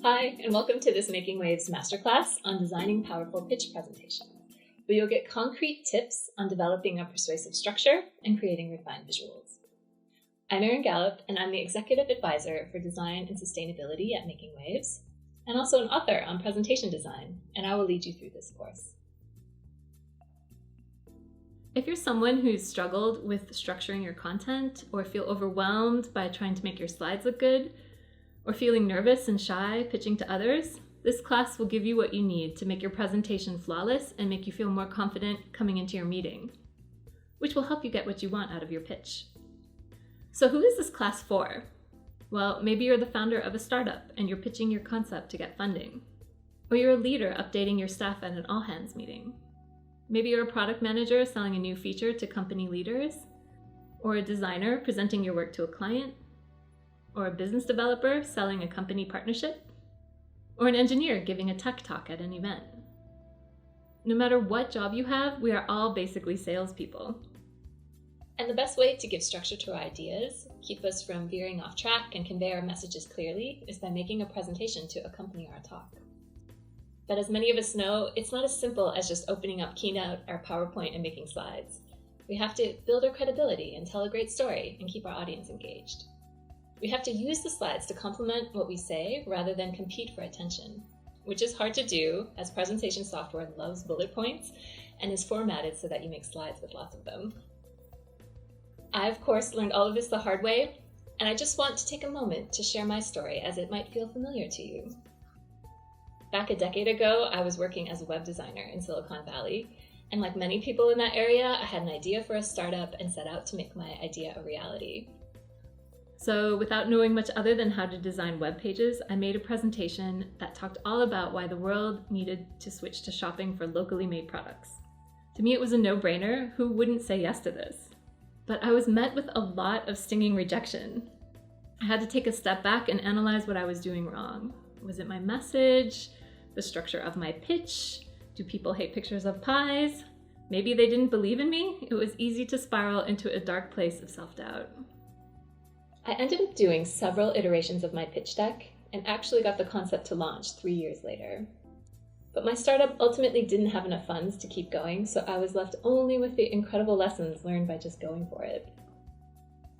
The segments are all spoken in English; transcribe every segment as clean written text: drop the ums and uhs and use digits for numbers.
Hi, and welcome to this Making Waves Masterclass on designing powerful pitch presentations, where you'll get concrete tips on developing a persuasive structure and creating refined visuals. I'm Erin Gallup, and I'm the Executive Advisor for Design and Sustainability at Making Waves, and also an author on presentation design, and I will lead you through this course. If you're someone who's struggled with structuring your content, or feel overwhelmed by trying to make your slides look good, or feeling nervous and shy pitching to others, this class will give you what you need to make your presentation flawless and make you feel more confident coming into your meeting, which will help you get what you want out of your pitch. So who is this class for? Well, maybe you're the founder of a startup and you're pitching your concept to get funding. Or you're a leader updating your staff at an all-hands meeting. Maybe you're a product manager selling a new feature to company leaders. Or a designer presenting your work to a client. Or a business developer selling a company partnership, or an engineer giving a tech talk at an event. No matter what job you have, we are all basically salespeople. And the best way to give structure to our ideas, keep us from veering off track, and convey our messages clearly is by making a presentation to accompany our talk. But as many of us know, it's not as simple as just opening up Keynote or PowerPoint and making slides. We have to build our credibility and tell a great story and keep our audience engaged. We have to use the slides to complement what we say rather than compete for attention, which is hard to do as presentation software loves bullet points and is formatted so that you make slides with lots of them. I, of course, learned all of this the hard way, and I just want to take a moment to share my story as it might feel familiar to you. Back a decade ago, I was working as a web designer in Silicon Valley, and like many people in that area, I had an idea for a startup and set out to make my idea a reality. So without knowing much other than how to design web pages, I made a presentation that talked all about why the world needed to switch to shopping for locally made products. To me, it was a no-brainer. Who wouldn't say yes to this? But I was met with a lot of stinging rejection. I had to take a step back and analyze what I was doing wrong. Was it my message? The structure of my pitch? Do people hate pictures of pies? Maybe they didn't believe in me? It was easy to spiral into a dark place of self-doubt. I ended up doing several iterations of my pitch deck and actually got the concept to launch 3 years later. But my startup ultimately didn't have enough funds to keep going, so I was left only with the incredible lessons learned by just going for it.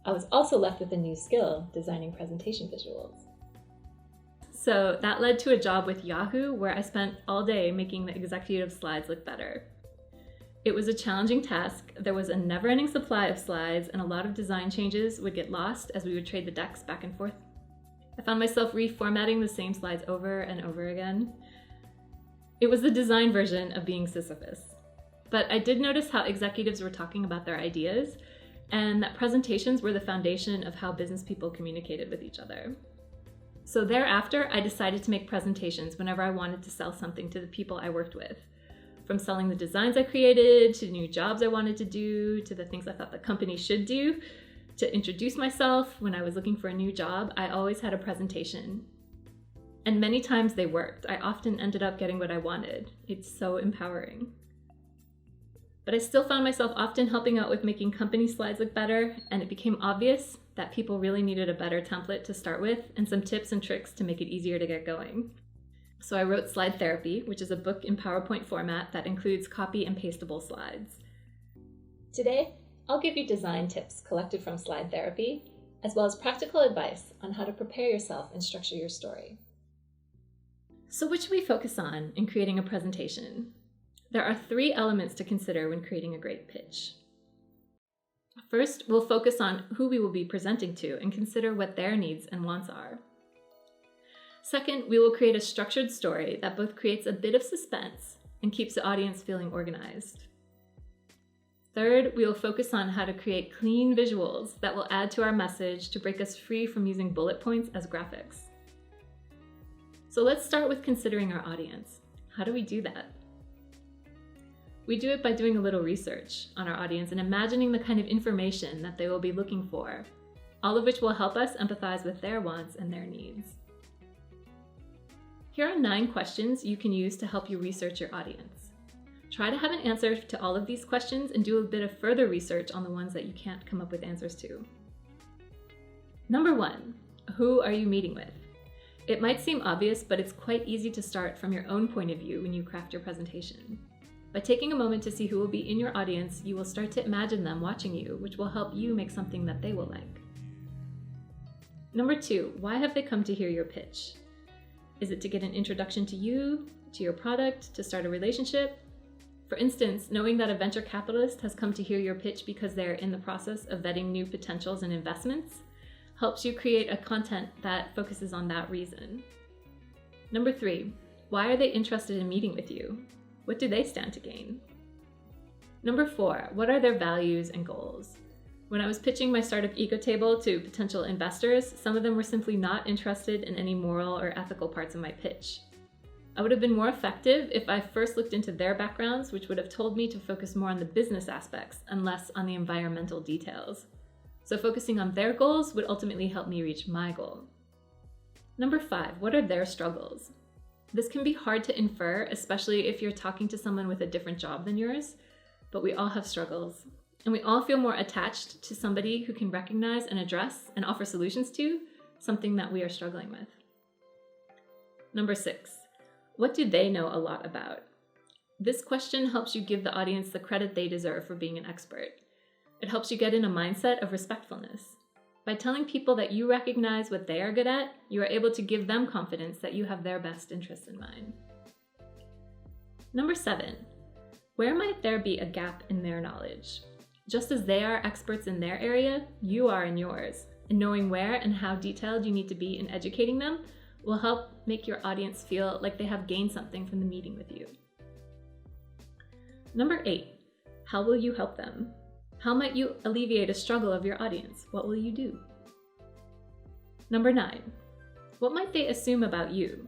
I was also left with a new skill, designing presentation visuals. So that led to a job with Yahoo, where I spent all day making the executive slides look better. It was a challenging task. There was a never-ending supply of slides, and a lot of design changes would get lost as we would trade the decks back and forth. I found myself reformatting the same slides over and over again. It was the design version of being Sisyphus. But I did notice how executives were talking about their ideas, and that presentations were the foundation of how business people communicated with each other. So thereafter, I decided to make presentations whenever I wanted to sell something to the people I worked with. From selling the designs I created, to new jobs I wanted to do, to the things I thought the company should do, to introduce myself when I was looking for a new job, I always had a presentation. And many times they worked. I often ended up getting what I wanted. It's so empowering. But I still found myself often helping out with making company slides look better, and it became obvious that people really needed a better template to start with and some tips and tricks to make it easier to get going. So I wrote Slide Therapy, which is a book in PowerPoint format that includes copy and pastable slides. Today, I'll give you design tips collected from Slide Therapy, as well as practical advice on how to prepare yourself and structure your story. So what should we focus on in creating a presentation? There are 3 elements to consider when creating a great pitch. First, we'll focus on who we will be presenting to and consider what their needs and wants are. Second, we will create a structured story that both creates a bit of suspense and keeps the audience feeling organized. Third, we will focus on how to create clean visuals that will add to our message to break us free from using bullet points as graphics. So let's start with considering our audience. How do we do that? We do it by doing a little research on our audience and imagining the kind of information that they will be looking for, all of which will help us empathize with their wants and their needs. Here are 9 questions you can use to help you research your audience. Try to have an answer to all of these questions and do a bit of further research on the ones that you can't come up with answers to. Number 1, who are you meeting with? It might seem obvious, but it's quite easy to start from your own point of view when you craft your presentation. By taking a moment to see who will be in your audience, you will start to imagine them watching you, which will help you make something that they will like. Number 2, why have they come to hear your pitch? Is it to get an introduction to you, to your product, to start a relationship? For instance, knowing that a venture capitalist has come to hear your pitch because they're in the process of vetting new potentials and investments helps you create a content that focuses on that reason. Number 3, why are they interested in meeting with you? What do they stand to gain? Number 4, what are their values and goals? When I was pitching my startup Eco Table to potential investors, some of them were simply not interested in any moral or ethical parts of my pitch. I would have been more effective if I first looked into their backgrounds, which would have told me to focus more on the business aspects and less on the environmental details. So focusing on their goals would ultimately help me reach my goal. Number 5, what are their struggles? This can be hard to infer, especially if you're talking to someone with a different job than yours, but we all have struggles. And we all feel more attached to somebody who can recognize and address and offer solutions to something that we are struggling with. Number 6, what do they know a lot about? This question helps you give the audience the credit they deserve for being an expert. It helps you get in a mindset of respectfulness. By telling people that you recognize what they are good at, you are able to give them confidence that you have their best interests in mind. Number 7, where might there be a gap in their knowledge? Just as they are experts in their area, you are in yours, and knowing where and how detailed you need to be in educating them will help make your audience feel like they have gained something from the meeting with you. Number 8, how will you help them? How might you alleviate a struggle of your audience? What will you do? Number 9, what might they assume about you?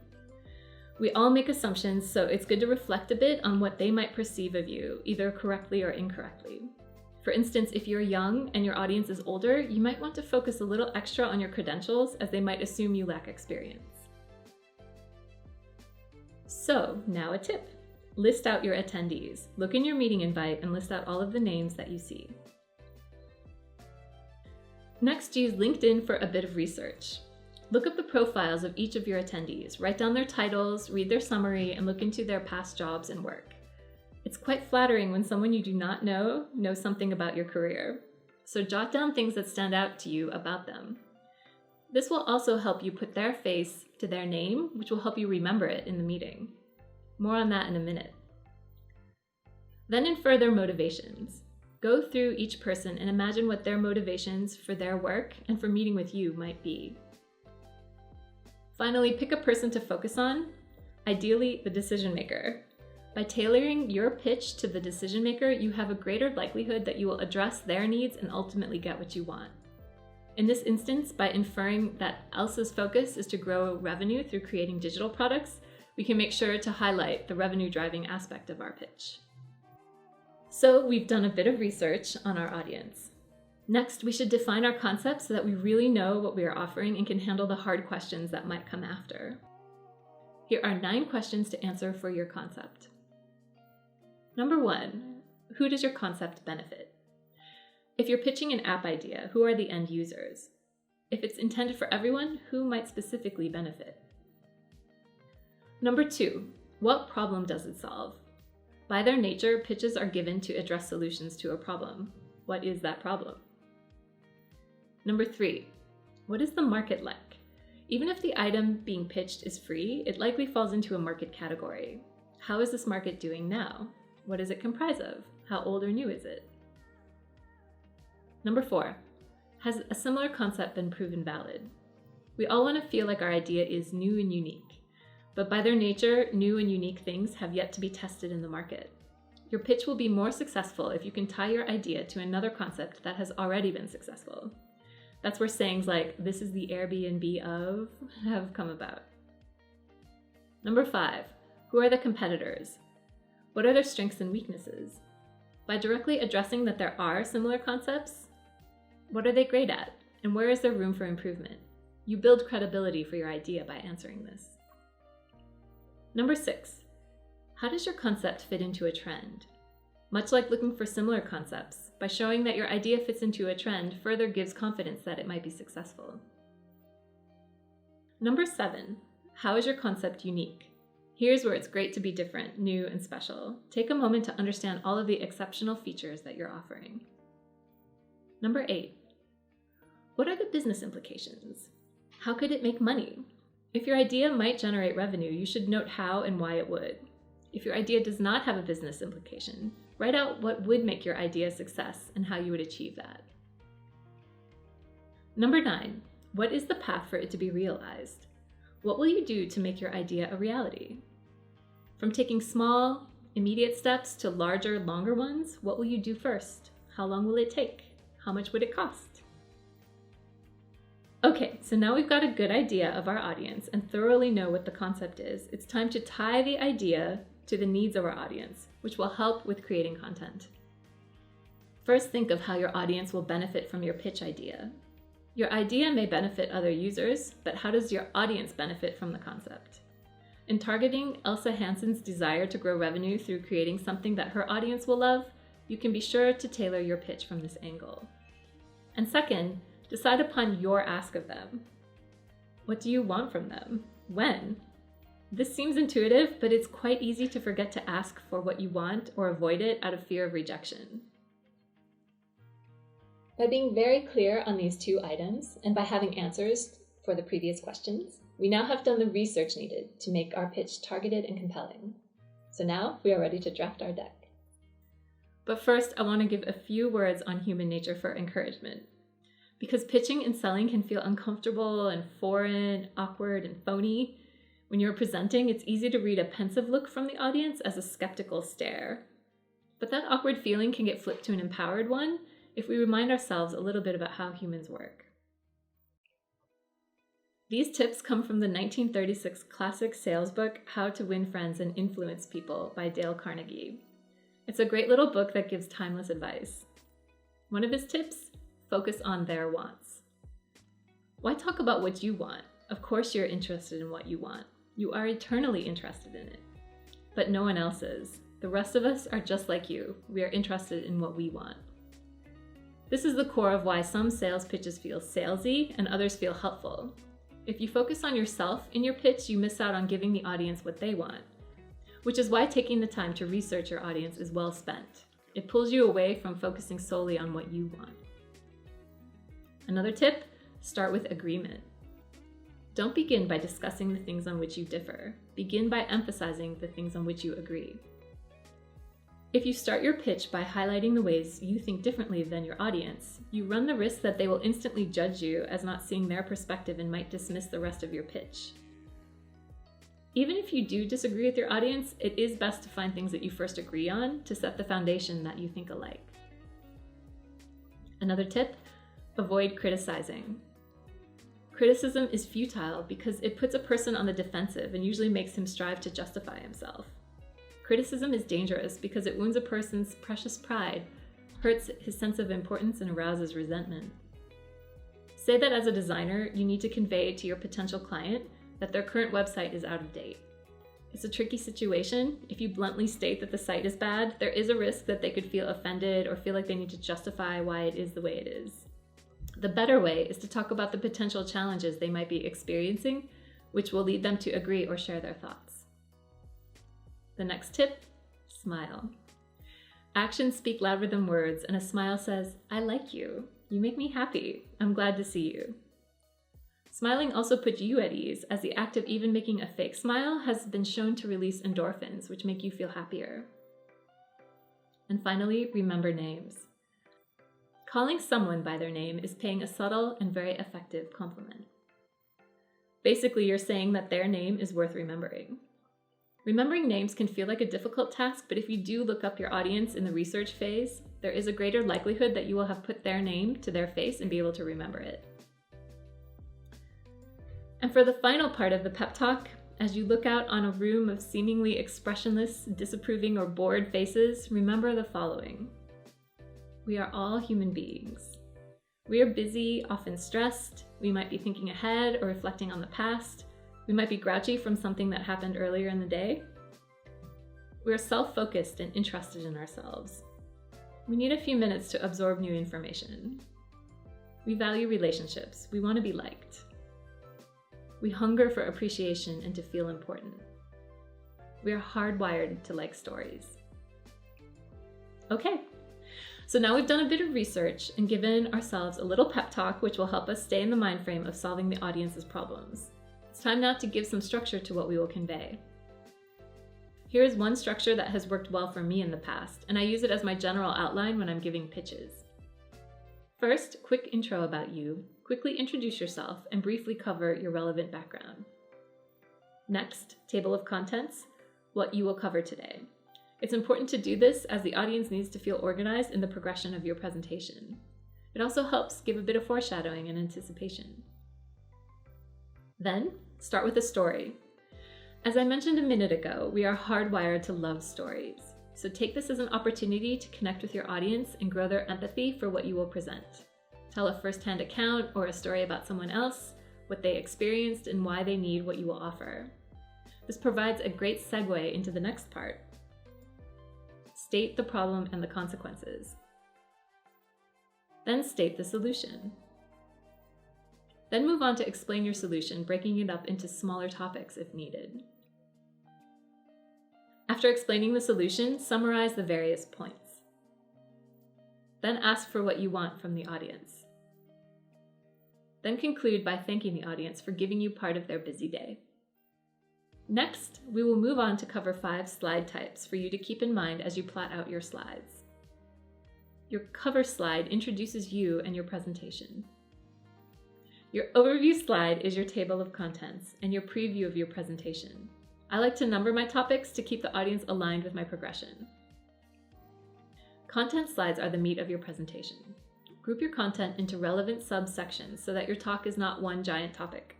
We all make assumptions, so it's good to reflect a bit on what they might perceive of you, either correctly or incorrectly. For instance, if you're young and your audience is older, you might want to focus a little extra on your credentials, as they might assume you lack experience. So, now a tip. List out your attendees. Look in your meeting invite and list out all of the names that you see. Next, use LinkedIn for a bit of research. Look up the profiles of each of your attendees, write down their titles, read their summary, and look into their past jobs and work. It's quite flattering when someone you do not know knows something about your career. So jot down things that stand out to you about them. This will also help you put their face to their name, which will help you remember it in the meeting. More on that in a minute. Then infer their motivations. Go through each person and imagine what their motivations for their work and for meeting with you might be. Finally, pick a person to focus on, ideally the decision maker. By tailoring your pitch to the decision maker, you have a greater likelihood that you will address their needs and ultimately get what you want. In this instance, by inferring that Elsa's focus is to grow revenue through creating digital products, we can make sure to highlight the revenue-driving aspect of our pitch. So we've done a bit of research on our audience. Next, we should define our concept so that we really know what we are offering and can handle the hard questions that might come after. Here are 9 questions to answer for your concept. Number 1, who does your concept benefit? If you're pitching an app idea, who are the end users? If it's intended for everyone, who might specifically benefit? Number 2, what problem does it solve? By their nature, pitches are given to address solutions to a problem. What is that problem? Number 3, what is the market like? Even if the item being pitched is free, it likely falls into a market category. How is this market doing now? What does it comprise of? How old or new is it? Number 4, has a similar concept been proven valid? We all want to feel like our idea is new and unique, but by their nature, new and unique things have yet to be tested in the market. Your pitch will be more successful if you can tie your idea to another concept that has already been successful. That's where sayings like, "this is the Airbnb of," have come about. Number 5, who are the competitors? What are their strengths and weaknesses? By directly addressing that there are similar concepts, what are they great at? And where is there room for improvement? You build credibility for your idea by answering this. Number 6, how does your concept fit into a trend? Much like looking for similar concepts, by showing that your idea fits into a trend further gives confidence that it might be successful. Number 7, how is your concept unique? Here's where it's great to be different, new, and special. Take a moment to understand all of the exceptional features that you're offering. Number 8, what are the business implications? How could it make money? If your idea might generate revenue, you should note how and why it would. If your idea does not have a business implication, write out what would make your idea a success and how you would achieve that. Number 9, what is the path for it to be realized? What will you do to make your idea a reality? From taking small, immediate steps to larger, longer ones, what will you do first? How long will it take? How much would it cost? Okay, so now we've got a good idea of our audience and thoroughly know what the concept is. It's time to tie the idea to the needs of our audience, which will help with creating content. First, think of how your audience will benefit from your pitch idea. Your idea may benefit other users, but how does your audience benefit from the concept? In targeting Elsa Hansen's desire to grow revenue through creating something that her audience will love, you can be sure to tailor your pitch from this angle. And second, decide upon your ask of them. What do you want from them? When? This seems intuitive, but it's quite easy to forget to ask for what you want or avoid it out of fear of rejection. By being very clear on these 2 items, and by having answers for the previous questions, we now have done the research needed to make our pitch targeted and compelling. So now we are ready to draft our deck. But first, I want to give a few words on human nature for encouragement. Because pitching and selling can feel uncomfortable and foreign, awkward, and phony, when you're presenting, it's easy to read a pensive look from the audience as a skeptical stare. But that awkward feeling can get flipped to an empowered one if we remind ourselves a little bit about how humans work. These tips come from the 1936 classic sales book, How to Win Friends and Influence People by Dale Carnegie. It's a great little book that gives timeless advice. One of his tips, focus on their wants. Why talk about what you want? Of course you're interested in what you want. You are eternally interested in it. But no one else is. The rest of us are just like you. We are interested in what we want. This is the core of why some sales pitches feel salesy and others feel helpful. If you focus on yourself in your pitch, you miss out on giving the audience what they want, which is why taking the time to research your audience is well spent. It pulls you away from focusing solely on what you want. Another tip, start with agreement. Don't begin by discussing the things on which you differ. Begin by emphasizing the things on which you agree. If you start your pitch by highlighting the ways you think differently than your audience, you run the risk that they will instantly judge you as not seeing their perspective and might dismiss the rest of your pitch. Even if you do disagree with your audience, it is best to find things that you first agree on to set the foundation that you think alike. Another tip, avoid criticizing. Criticism is futile because it puts a person on the defensive and usually makes him strive to justify himself. Criticism is dangerous because it wounds a person's precious pride, hurts his sense of importance, and arouses resentment. Say that as a designer, you need to convey to your potential client that their current website is out of date. It's a tricky situation. If you bluntly state that the site is bad, there is a risk that they could feel offended or feel like they need to justify why it is the way it is. The better way is to talk about the potential challenges they might be experiencing, which will lead them to agree or share their thoughts. The next tip, smile. Actions speak louder than words, and a smile says, I like you. You make me happy. I'm glad to see you. Smiling also puts you at ease, as the act of even making a fake smile has been shown to release endorphins, which make you feel happier. And finally, remember names. Calling someone by their name is paying a subtle and very effective compliment. Basically, you're saying that their name is worth remembering. Remembering names can feel like a difficult task, but if you do look up your audience in the research phase, there is a greater likelihood that you will have put their name to their face and be able to remember it. And for the final part of the pep talk, as you look out on a room of seemingly expressionless, disapproving, or bored faces, remember the following. We are all human beings. We are busy, often stressed. We might be thinking ahead or reflecting on the past. We might be grouchy from something that happened earlier in the day. We are self-focused and interested in ourselves. We need a few minutes to absorb new information. We value relationships. We want to be liked. We hunger for appreciation and to feel important. We are hardwired to like stories. Okay, so now we've done a bit of research and given ourselves a little pep talk, which will help us stay in the mind frame of solving the audience's problems. It's time now to give some structure to what we will convey. Here is one structure that has worked well for me in the past, and I use it as my general outline when I'm giving pitches. First, quick intro about you, quickly introduce yourself, and briefly cover your relevant background. Next, table of contents, what you will cover today. It's important to do this as the audience needs to feel organized in the progression of your presentation. It also helps give a bit of foreshadowing and anticipation. Then, start with a story. As I mentioned a minute ago, we are hardwired to love stories. So take this as an opportunity to connect with your audience and grow their empathy for what you will present. Tell a first-hand account or a story about someone else, what they experienced, and why they need what you will offer. This provides a great segue into the next part. State the problem and the consequences. Then state the solution. Then move on to explain your solution, breaking it up into smaller topics if needed. After explaining the solution, summarize the various points. Then ask for what you want from the audience. Then conclude by thanking the audience for giving you part of their busy day. Next, we will move on to cover 5 slide types for you to keep in mind as you plot out your slides. Your cover slide introduces you and your presentation. Your overview slide is your table of contents and your preview of your presentation. I like to number my topics to keep the audience aligned with my progression. Content slides are the meat of your presentation. Group your content into relevant subsections so that your talk is not one giant topic.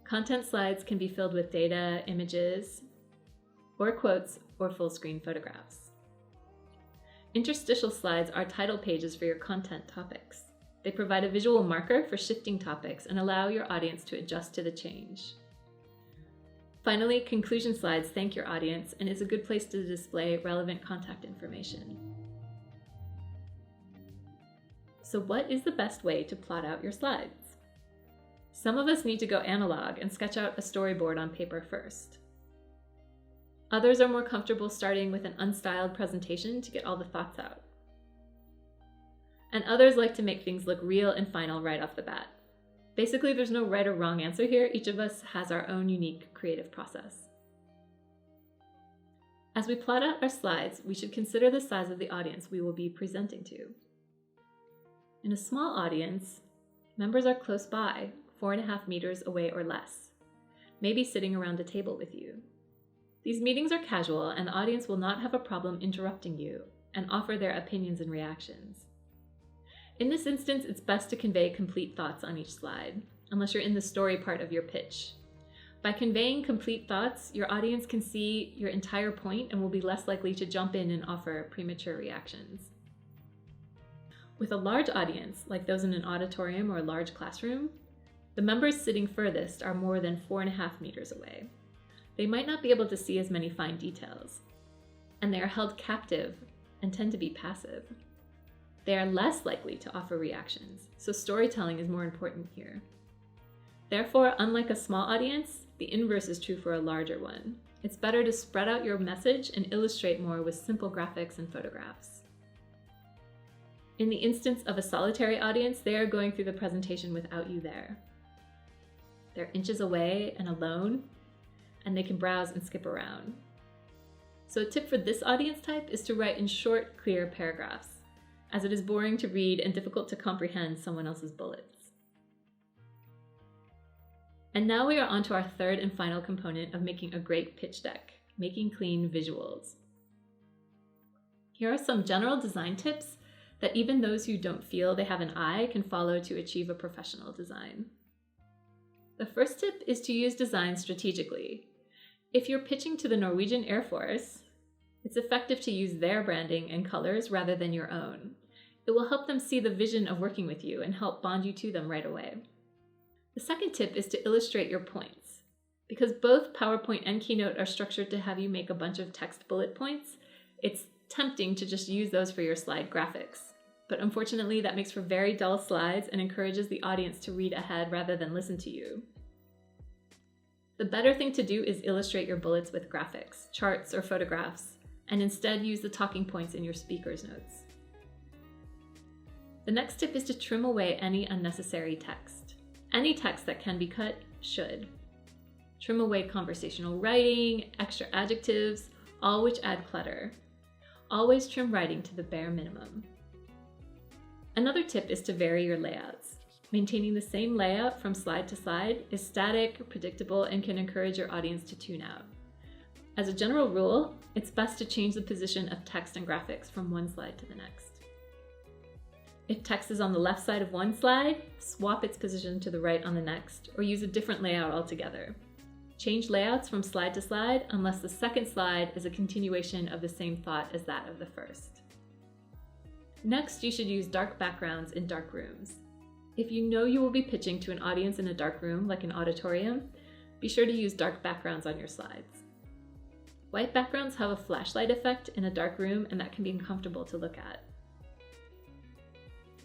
Content slides can be filled with data, images, or quotes, or full screen photographs. Interstitial slides are title pages for your content topics. They provide a visual marker for shifting topics and allow your audience to adjust to the change. Finally, conclusion slides thank your audience and is a good place to display relevant contact information. So what is the best way to plot out your slides? Some of us need to go analog and sketch out a storyboard on paper first. Others are more comfortable starting with an unstyled presentation to get all the thoughts out. And others like to make things look real and final right off the bat. Basically, there's no right or wrong answer here. Each of us has our own unique creative process. As we plot out our slides, we should consider the size of the audience we will be presenting to. In a small audience, members are close by, 4.5 meters away or less, maybe sitting around a table with you. These meetings are casual, and the audience will not have a problem interrupting you and offer their opinions and reactions. In this instance, it's best to convey complete thoughts on each slide, unless you're in the story part of your pitch. By conveying complete thoughts, your audience can see your entire point and will be less likely to jump in and offer premature reactions. With a large audience, like those in an auditorium or a large classroom, the members sitting furthest are more than 4.5 meters away. They might not be able to see as many fine details, and they are held captive and tend to be passive. They are less likely to offer reactions, so storytelling is more important here. Therefore, unlike a small audience, the inverse is true for a larger one. It's better to spread out your message and illustrate more with simple graphics and photographs. In the instance of a solitary audience, they are going through the presentation without you there. They're inches away and alone, and they can browse and skip around. So a tip for this audience type is to write in short, clear paragraphs, as it is boring to read and difficult to comprehend someone else's bullets. And now we are on to our third and final component of making a great pitch deck, making clean visuals. Here are some general design tips that even those who don't feel they have an eye can follow to achieve a professional design. The first tip is to use design strategically. If you're pitching to the Norwegian Air Force, it's effective to use their branding and colors rather than your own. It will help them see the vision of working with you and help bond you to them right away. The second tip is to illustrate your points. Because both PowerPoint and Keynote are structured to have you make a bunch of text bullet points, it's tempting to just use those for your slide graphics. But unfortunately, that makes for very dull slides and encourages the audience to read ahead rather than listen to you. The better thing to do is illustrate your bullets with graphics, charts, or photographs, and instead use the talking points in your speaker's notes. The next tip is to trim away any unnecessary text. Any text that can be cut should. Trim away conversational writing, extra adjectives, all which add clutter. Always trim writing to the bare minimum. Another tip is to vary your layouts. Maintaining the same layout from slide to slide is static, predictable, and can encourage your audience to tune out. As a general rule, it's best to change the position of text and graphics from one slide to the next. If text is on the left side of one slide, swap its position to the right on the next, or use a different layout altogether. Change layouts from slide to slide unless the second slide is a continuation of the same thought as that of the first. Next, you should use dark backgrounds in dark rooms. If you know you will be pitching to an audience in a dark room, like an auditorium, be sure to use dark backgrounds on your slides. White backgrounds have a flashlight effect in a dark room, and that can be uncomfortable to look at.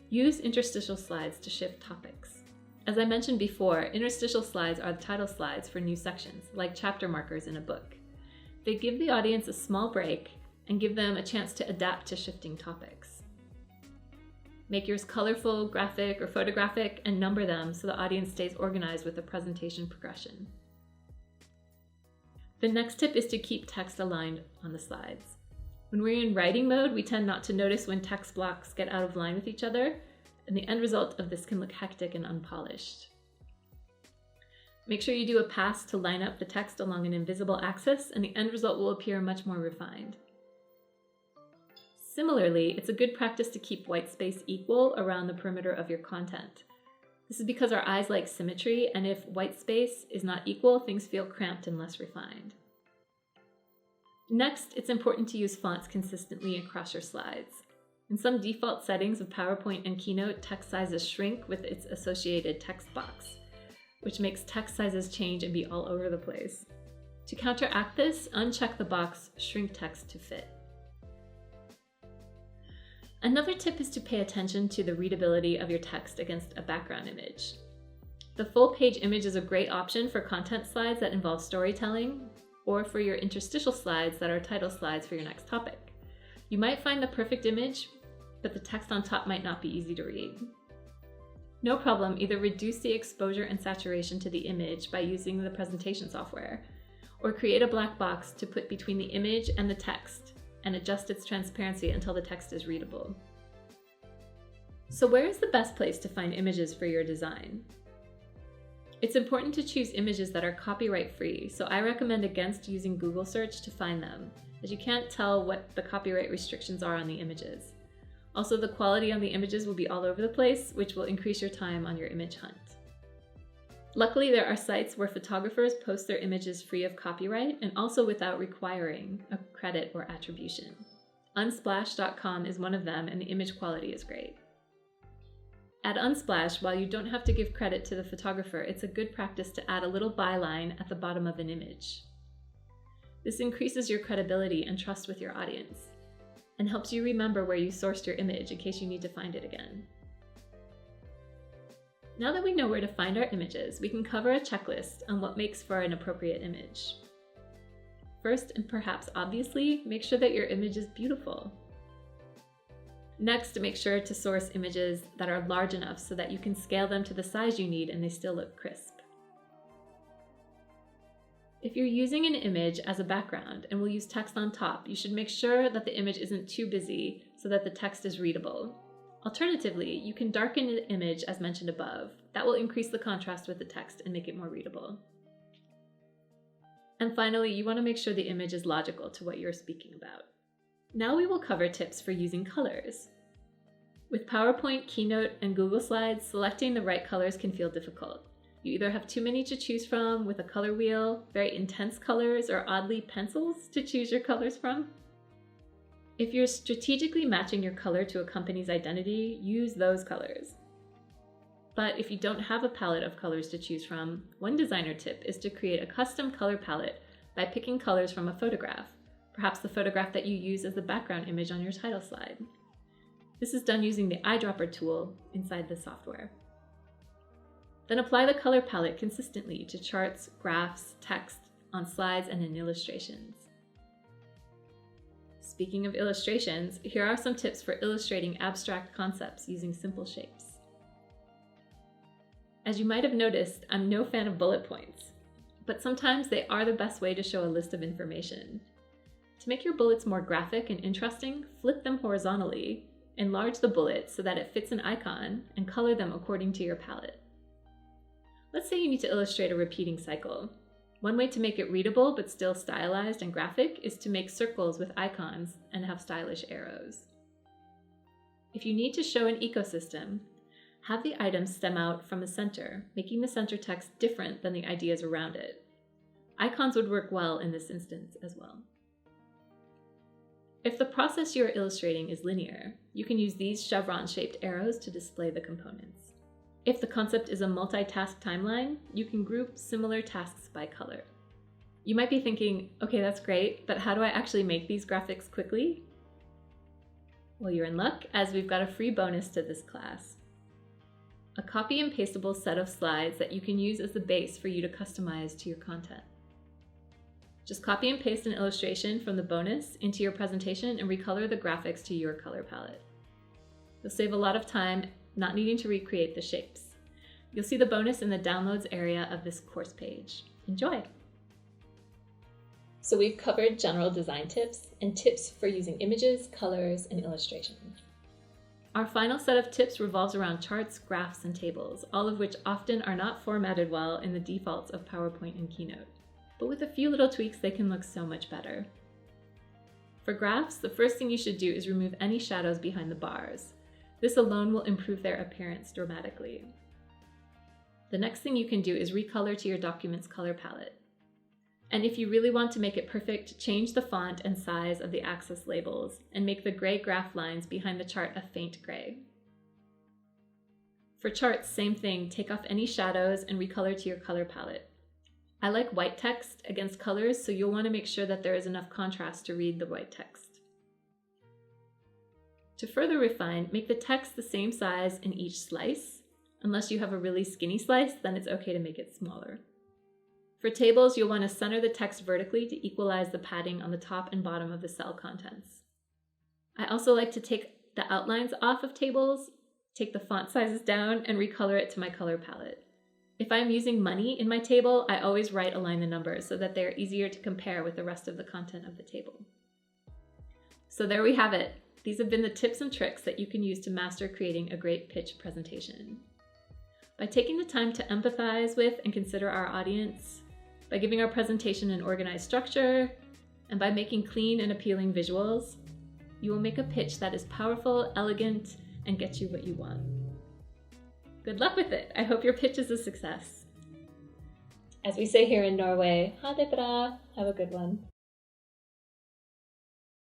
Use interstitial slides to shift topics. As I mentioned before, interstitial slides are the title slides for new sections, like chapter markers in a book. They give the audience a small break and give them a chance to adapt to shifting topics. Make yours colorful, graphic, or photographic, and number them so the audience stays organized with the presentation progression. The next tip is to keep text aligned on the slides. When we're in writing mode, we tend not to notice when text blocks get out of line with each other, and the end result of this can look hectic and unpolished. Make sure you do a pass to line up the text along an invisible axis, and the end result will appear much more refined. Similarly, it's a good practice to keep white space equal around the perimeter of your content. This is because our eyes like symmetry, and if white space is not equal, things feel cramped and less refined. Next, it's important to use fonts consistently across your slides. In some default settings of PowerPoint and Keynote, text sizes shrink with its associated text box, which makes text sizes change and be all over the place. To counteract this, uncheck the box Shrink Text to Fit. Another tip is to pay attention to the readability of your text against a background image. The full page image is a great option for content slides that involve storytelling, or for your interstitial slides that are title slides for your next topic. You might find the perfect image, but the text on top might not be easy to read. No problem, either reduce the exposure and saturation to the image by using the presentation software, or create a black box to put between the image and the text, and adjust its transparency until the text is readable. So where is the best place to find images for your design? It's important to choose images that are copyright free, so I recommend against using Google search to find them, as you can't tell what the copyright restrictions are on the images. Also, the quality on the images will be all over the place, which will increase your time on your image hunt. Luckily, there are sites where photographers post their images free of copyright and also without requiring a credit or attribution. Unsplash.com is one of them, and the image quality is great. At Unsplash, while you don't have to give credit to the photographer, it's a good practice to add a little byline at the bottom of an image. This increases your credibility and trust with your audience, and helps you remember where you sourced your image in case you need to find it again. Now that we know where to find our images, we can cover a checklist on what makes for an appropriate image. First, and perhaps obviously, make sure that your image is beautiful. Next, make sure to source images that are large enough so that you can scale them to the size you need and they still look crisp. If you're using an image as a background and will use text on top, you should make sure that the image isn't too busy so that the text is readable. Alternatively, you can darken the image as mentioned above. That will increase the contrast with the text and make it more readable. And finally, you want to make sure the image is logical to what you're speaking about. Now we will cover tips for using colors. With PowerPoint, Keynote, and Google Slides, selecting the right colors can feel difficult. You either have too many to choose from with a color wheel, very intense colors, or oddly pencils to choose your colors from. If you're strategically matching your color to a company's identity, use those colors. But if you don't have a palette of colors to choose from, one designer tip is to create a custom color palette by picking colors from a photograph, perhaps the photograph that you use as the background image on your title slide. This is done using the eyedropper tool inside the software. Then apply the color palette consistently to charts, graphs, text, on slides, and in illustrations. Speaking of illustrations, here are some tips for illustrating abstract concepts using simple shapes. As you might have noticed, I'm no fan of bullet points, but sometimes they are the best way to show a list of information. To make your bullets more graphic and interesting, flip them horizontally, enlarge the bullet so that it fits an icon, and color them according to your palette. Let's say you need to illustrate a repeating cycle. One way to make it readable but still stylized and graphic is to make circles with icons and have stylish arrows. If you need to show an ecosystem, have the items stem out from the center, making the center text different than the ideas around it. Icons would work well in this instance as well. If the process you are illustrating is linear, you can use these chevron-shaped arrows to display the components. If the concept is a multitask timeline, you can group similar tasks by color. You might be thinking, okay, that's great, but how do I actually make these graphics quickly? Well, you're in luck, as we've got a free bonus to this class. A copy and pastable set of slides that you can use as the base for you to customize to your content. Just copy and paste an illustration from the bonus into your presentation and recolor the graphics to your color palette. You'll save a lot of time not needing to recreate the shapes. You'll see the bonus in the downloads area of this course page. Enjoy! So we've covered general design tips and tips for using images, colors, and illustrations. Our final set of tips revolves around charts, graphs, and tables, all of which often are not formatted well in the defaults of PowerPoint and Keynote. But with a few little tweaks, they can look so much better. For graphs, the first thing you should do is remove any shadows behind the bars. This alone will improve their appearance dramatically. The next thing you can do is recolor to your document's color palette. And if you really want to make it perfect, change the font and size of the axis labels and make the gray graph lines behind the chart a faint gray. For charts, same thing, take off any shadows and recolor to your color palette. I like white text against colors, so you'll want to make sure that there is enough contrast to read the white text. To further refine, make the text the same size in each slice. Unless you have a really skinny slice, then it's okay to make it smaller. For tables, you'll want to center the text vertically to equalize the padding on the top and bottom of the cell contents. I also like to take the outlines off of tables, take the font sizes down, and recolor it to my color palette. If I'm using money in my table, I always right align the numbers so that they're easier to compare with the rest of the content of the table. So there we have it. These have been the tips and tricks that you can use to master creating a great pitch presentation. By taking the time to empathize with and consider our audience, by giving our presentation an organized structure, and by making clean and appealing visuals, you will make a pitch that is powerful, elegant, and gets you what you want. Good luck with it! I hope your pitch is a success. As we say here in Norway, ha det bra! Have a good one.